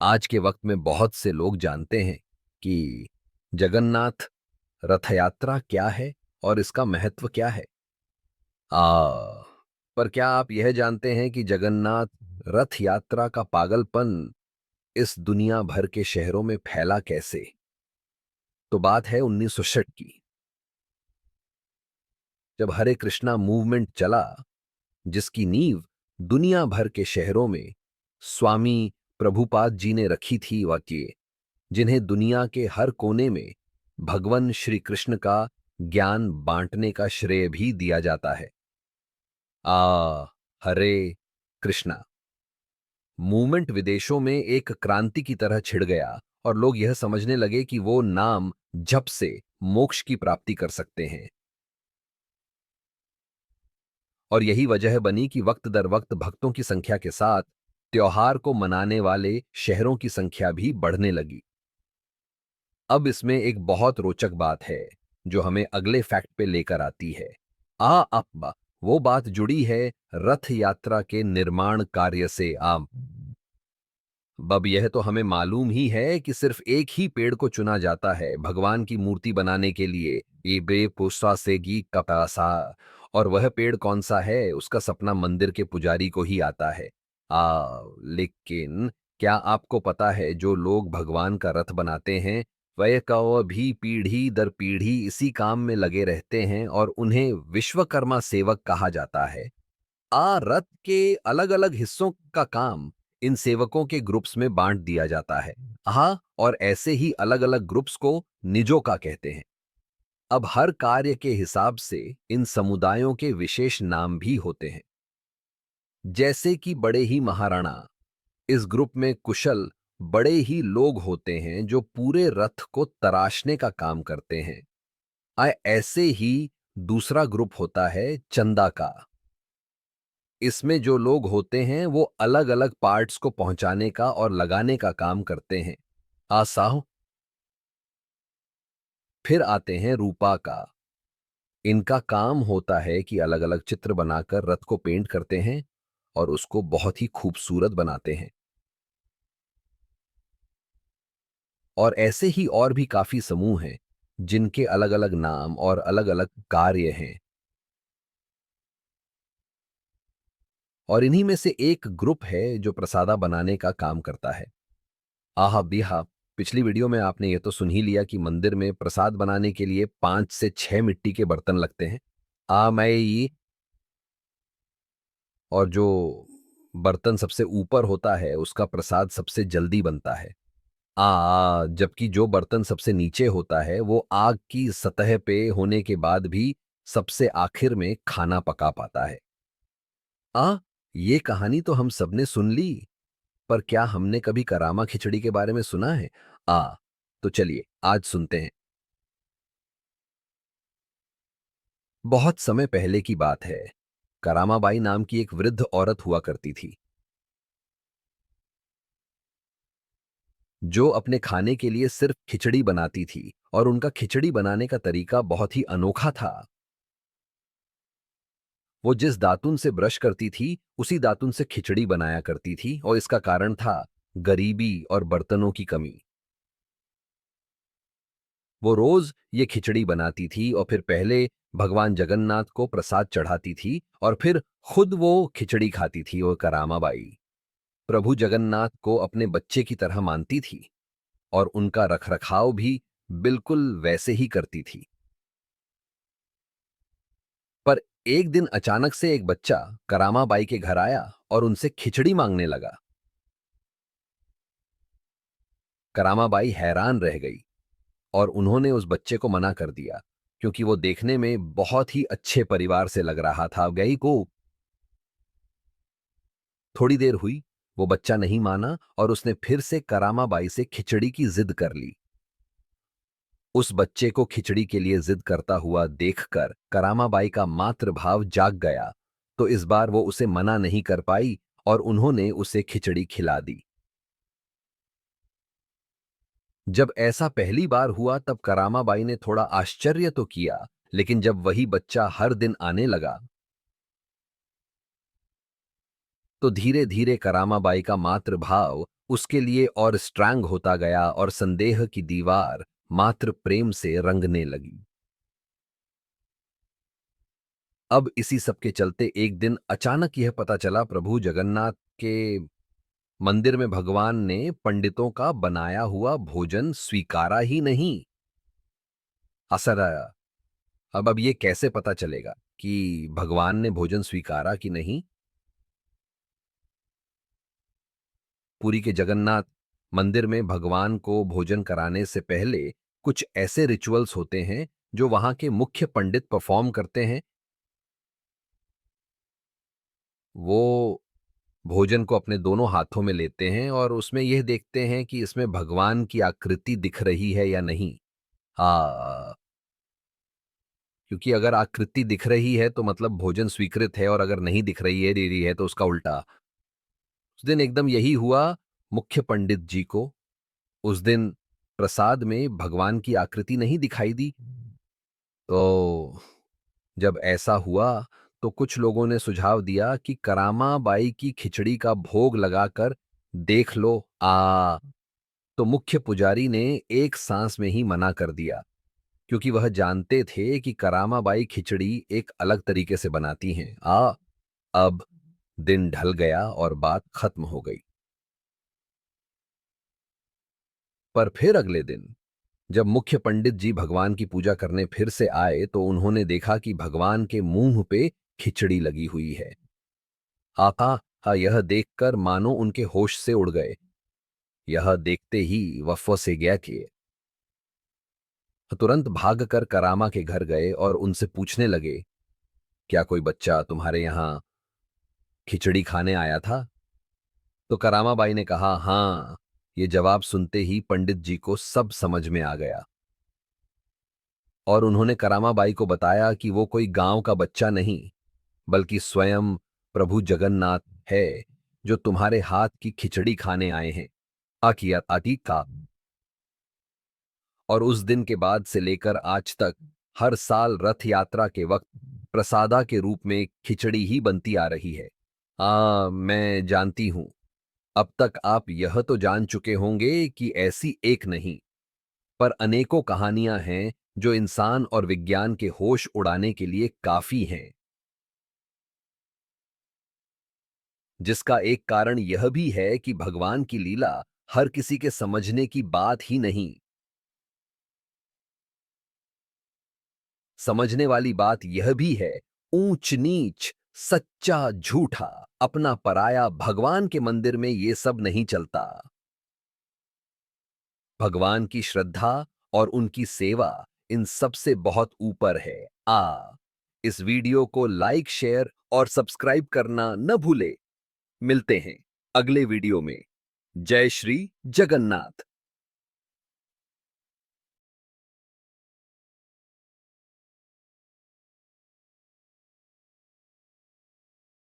आज के वक्त में बहुत से लोग जानते हैं कि जगन्नाथ रथ यात्रा क्या है और इसका महत्व क्या है। आ, पर क्या आप यह जानते हैं कि जगन्नाथ रथ यात्रा का पागलपन इस दुनिया भर के शहरों में फैला कैसे? तो बात है 1960 की, जब हरे कृष्णा मूवमेंट चला, जिसकी नींव दुनिया भर के शहरों में स्वामी प्रभुपाद जी ने रखी थी। वाक्य जिन्हें दुनिया के हर कोने में भगवान श्री कृष्ण का ज्ञान बांटने का श्रेय भी दिया जाता है। हरे कृष्णा मूवमेंट विदेशों में एक क्रांति की तरह छिड़ गया और लोग यह समझने लगे कि वो नाम जप से मोक्ष की प्राप्ति कर सकते हैं। और यही वजह बनी कि वक्त दर वक्त भक्तों की संख्या के साथ त्योहार को मनाने वाले शहरों की संख्या भी बढ़ने लगी। अब इसमें एक बहुत रोचक बात है जो हमें अगले फैक्ट पे लेकर आती है। अब वो बात जुड़ी है रथ यात्रा के निर्माण कार्य से। अब यह तो हमें मालूम ही है कि सिर्फ एक ही पेड़ को चुना जाता है भगवान की मूर्ति बनाने के लिए, ये बेपुसा सेगी कपासा। और वह पेड़ कौन सा है, उसका सपना मंदिर के पुजारी को ही आता है। लेकिन क्या आपको पता है जो लोग भगवान का रथ बनाते हैं वह कौ भी पीढ़ी दर पीढ़ी इसी काम में लगे रहते हैं और उन्हें विश्वकर्मा सेवक कहा जाता है। रथ के अलग अलग हिस्सों का काम इन सेवकों के ग्रुप्स में बांट दिया जाता है। और ऐसे ही अलग अलग ग्रुप्स को निजों का कहते हैं। अब हर कार्य के हिसाब से इन समुदायों के विशेष नाम भी होते हैं, जैसे कि बड़े ही महाराणा। इस ग्रुप में कुशल बड़े ही लोग होते हैं जो पूरे रथ को तराशने का काम करते हैं। ऐसे ही दूसरा ग्रुप होता है चंदा का। इसमें जो लोग होते हैं वो अलग अलग पार्ट्स को पहुंचाने का और लगाने का काम करते हैं। आसाह। फिर आते हैं रूपा का। इनका काम होता है कि अलग अलग चित्र बनाकर रथ को पेंट करते हैं और उसको बहुत ही खूबसूरत बनाते हैं। और ऐसे ही और भी काफी समूह हैं जिनके अलग अलग नाम और अलग अलग कार्य हैं। और इन्हीं में से एक ग्रुप है जो प्रसादा बनाने का काम करता है। बिहा। पिछली वीडियो में आपने ये तो सुन ही लिया कि मंदिर में प्रसाद बनाने के लिए 5 से 6 मिट्टी के बर्तन लगते हैं। मैं ये और जो बर्तन सबसे ऊपर होता है उसका प्रसाद सबसे जल्दी बनता है। जबकि जो बर्तन सबसे नीचे होता है वो आग की सतह पे होने के बाद भी सबसे आखिर में खाना पका पाता है। आ ये कहानी तो हम सबने सुन ली, पर क्या हमने कभी करामा खिचड़ी के बारे में सुना है? आ तो चलिए आज सुनते हैं। बहुत समय पहले की बात है। करामाबाई नाम की एक वृद्ध औरत हुआ करती थी, जो अपने खाने के लिए सिर्फ खिचड़ी बनाती थी। और उनका खिचड़ी बनाने का तरीका बहुत ही अनोखा था। वो जिस दातुन से ब्रश करती थी उसी दातुन से खिचड़ी बनाया करती थी, और इसका कारण था गरीबी और बर्तनों की कमी। वो रोज ये खिचड़ी बनाती थी और फिर पहले भगवान जगन्नाथ को प्रसाद चढ़ाती थी और फिर खुद वो खिचड़ी खाती थी। और करामाबाई प्रभु जगन्नाथ को अपने बच्चे की तरह मानती थी और उनका रखरखाव भी बिल्कुल वैसे ही करती थी। पर एक दिन अचानक से एक बच्चा करामाबाई के घर आया और उनसे खिचड़ी मांगने लगा। करामाबाई हैरान रह गई और उन्होंने उस बच्चे को मना कर दिया, क्योंकि वो देखने में बहुत ही अच्छे परिवार से लग रहा था। गई को थोड़ी देर हुई, वो बच्चा नहीं माना और उसने फिर से करामाबाई से खिचड़ी की जिद कर ली। उस बच्चे को खिचड़ी के लिए जिद करता हुआ देखकर करामाबाई का मातृभाव जाग गया, तो इस बार वो उसे मना नहीं कर पाई और उन्होंने उसे खिचड़ी खिला दी। जब ऐसा पहली बार हुआ तब करामाबाई ने थोड़ा आश्चर्य तो किया, लेकिन जब वही बच्चा हर दिन आने लगा तो धीरे धीरे करामाबाई का मातृभाव उसके लिए और स्ट्रांग होता गया और संदेह की दीवार मात्र प्रेम से रंगने लगी। अब इसी सब के चलते एक दिन अचानक यह पता चला प्रभु जगन्नाथ के मंदिर में भगवान ने पंडितों का बनाया हुआ भोजन स्वीकारा ही नहीं। असर आया। अब ये कैसे पता चलेगा कि भगवान ने भोजन स्वीकारा कि नहीं? पुरी के जगन्नाथ मंदिर में भगवान को भोजन कराने से पहले कुछ ऐसे रिचुअल्स होते हैं जो वहां के मुख्य पंडित परफॉर्म करते हैं। वो भोजन को अपने दोनों हाथों में लेते हैं और उसमें यह देखते हैं कि इसमें भगवान की आकृति दिख रही है या नहीं। हाँ, क्योंकि अगर आकृति दिख रही है तो मतलब भोजन स्वीकृत है, और अगर नहीं दिख रही है, दे रही है, तो उसका उल्टा। उस दिन एकदम यही हुआ मुख्य पंडित जी को। उस दिन प्रसाद में भगवान की आकृति नहीं दिखाई दी। तो जब ऐसा हुआ तो कुछ लोगों ने सुझाव दिया कि करामाबाई की खिचड़ी का भोग लगाकर देख लो। तो मुख्य पुजारी ने एक सांस में ही मना कर दिया, क्योंकि वह जानते थे कि करामाबाई खिचड़ी एक अलग तरीके से बनाती हैं। अब दिन ढल गया और बात खत्म हो गई। पर फिर अगले दिन जब मुख्य पंडित जी भगवान की पूजा करने फिर से आए तो उन्होंने देखा कि भगवान के मुंह पे खिचड़ी लगी हुई है। यह देखकर मानो उनके होश से उड़ गए। यह देखते ही वह से गया कि तुरंत भागकर करामा के घर गए और उनसे पूछने लगे, क्या कोई बच्चा तुम्हारे यहां खिचड़ी खाने आया था? तो करामाबाई ने कहा, हाँ। ये जवाब सुनते ही पंडित जी को सब समझ में आ गया और उन्होंने करामाबाई को बताया कि वो कोई गांव का बच्चा नहीं, बल्कि स्वयं प्रभु जगन्नाथ है, जो तुम्हारे हाथ की खिचड़ी खाने आए हैं। आकिया आती का। और उस दिन के बाद से लेकर आज तक हर साल रथ यात्रा के वक्त प्रसादा के रूप में खिचड़ी ही बनती आ रही है। मैं जानती हूं। अब तक आप यह तो जान चुके होंगे कि ऐसी एक नहीं, पर अनेकों कहानियां हैं जो इंसान और विज्ञान के होश उड़ाने के लिए काफी हैं। जिसका एक कारण यह भी है कि भगवान की लीला हर किसी के समझने की बात ही नहीं। समझने वाली बात यह भी है, ऊंच नीच, सच्चा झूठा, अपना पराया, भगवान के मंदिर में ये सब नहीं चलता। भगवान की श्रद्धा और उनकी सेवा इन सब से बहुत ऊपर है। इस वीडियो को लाइक, शेयर और सब्सक्राइब करना न भूले। मिलते हैं अगले वीडियो में। जय श्री जगन्नाथ।